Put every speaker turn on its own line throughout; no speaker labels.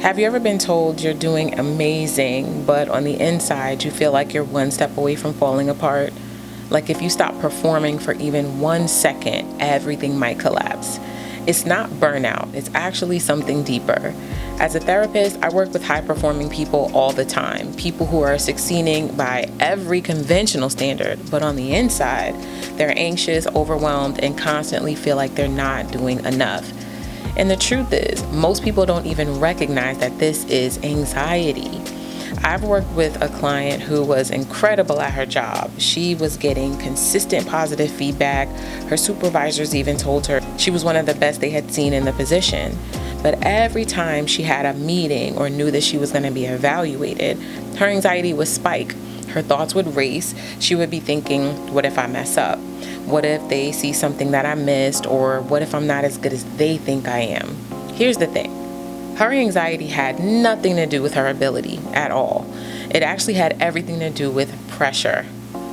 Have you ever been told you're doing amazing, but on the inside you feel like you're one step away from falling apart? Like if you stop performing for even 1 second, everything might collapse. It's not burnout, it's actually something deeper. As a therapist, I work with high-performing people all the time, people who are succeeding by every conventional standard, but on the inside, they're anxious, overwhelmed, and constantly feel like they're not doing enough. And the truth is, most people don't even recognize that this is anxiety. I've worked with a client who was incredible at her job. She was getting consistent positive feedback. Her supervisors even told her she was one of the best they had seen in the position. But every time she had a meeting or knew that she was going to be evaluated, her anxiety would spike. Her thoughts would race. She would be thinking, what if I mess up? What if they see something that I missed? Or what if I'm not as good as they think I am? Here's the thing. Her anxiety had nothing to do with her ability at all. It actually had everything to do with pressure.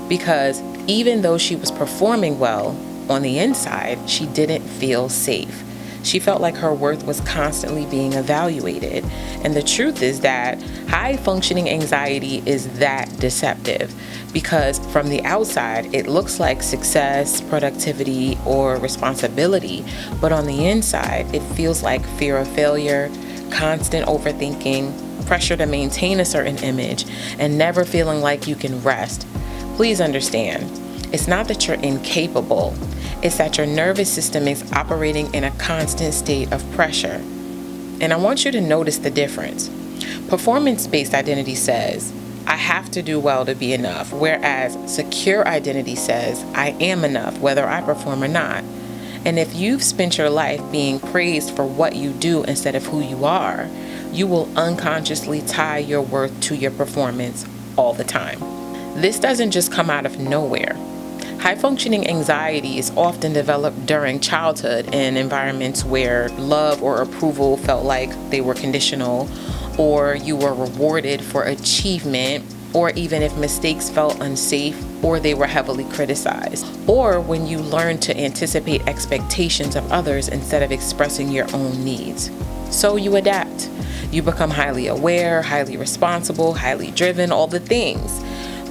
Because even though she was performing well, on the inside, she didn't feel safe. She felt like her worth was constantly being evaluated. And the truth is that high-functioning anxiety is that deceptive, because from the outside, it looks like success, productivity, or responsibility, but on the inside, it feels like fear of failure, constant overthinking, pressure to maintain a certain image, and never feeling like you can rest. Please understand, it's not that you're incapable. It's that your nervous system is operating in a constant state of pressure. And I want you to notice the difference. Performance-based identity says, I have to do well to be enough, whereas secure identity says, I am enough, whether I perform or not. And if you've spent your life being praised for what you do instead of who you are, you will unconsciously tie your worth to your performance all the time. This doesn't just come out of nowhere. High-functioning anxiety is often developed during childhood in environments where love or approval felt like they were conditional, or you were rewarded for achievement, or even if mistakes felt unsafe or they were heavily criticized, or when you learned to anticipate expectations of others instead of expressing your own needs. So you adapt. You become highly aware, highly responsible, highly driven, all the things,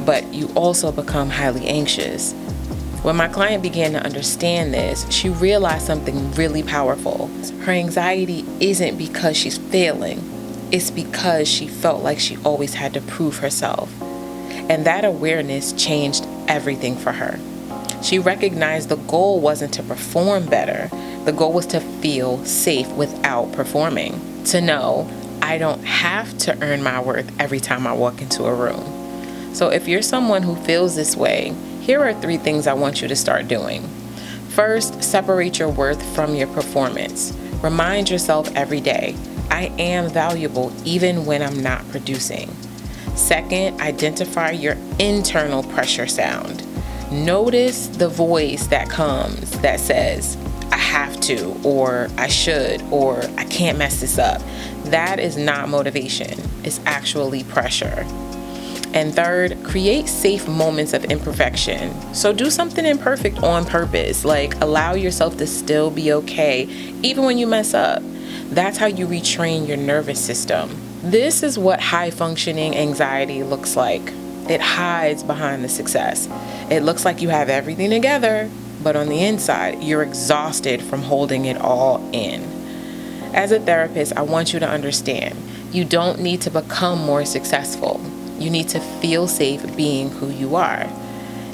but you also become highly anxious. When my client began to understand this, she realized something really powerful. Her anxiety isn't because she's failing. It's because she felt like she always had to prove herself. And that awareness changed everything for her. She recognized the goal wasn't to perform better. The goal was to feel safe without performing. To know, I don't have to earn my worth every time I walk into a room. So if you're someone who feels this way, here are 3 things I want you to start doing. First, separate your worth from your performance. Remind yourself every day, I am valuable even when I'm not producing. Second, identify your internal pressure sound. Notice the voice that comes that says, I have to, or I should, or I can't mess this up. That is not motivation. It's actually pressure. And third, create safe moments of imperfection. So do something imperfect on purpose, like allow yourself to still be okay, even when you mess up. That's how you retrain your nervous system. This is what high-functioning anxiety looks like. It hides behind the success. It looks like you have everything together, but on the inside, you're exhausted from holding it all in. As a therapist, I want you to understand, you don't need to become more successful. You need to feel safe being who you are.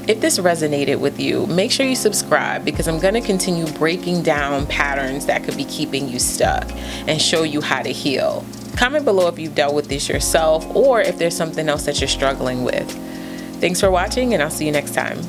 If this resonated with you, make sure you subscribe, because I'm going to continue breaking down patterns that could be keeping you stuck and show you how to heal. Comment below if you've dealt with this yourself or if there's something else that you're struggling with. Thanks for watching, and I'll see you next time.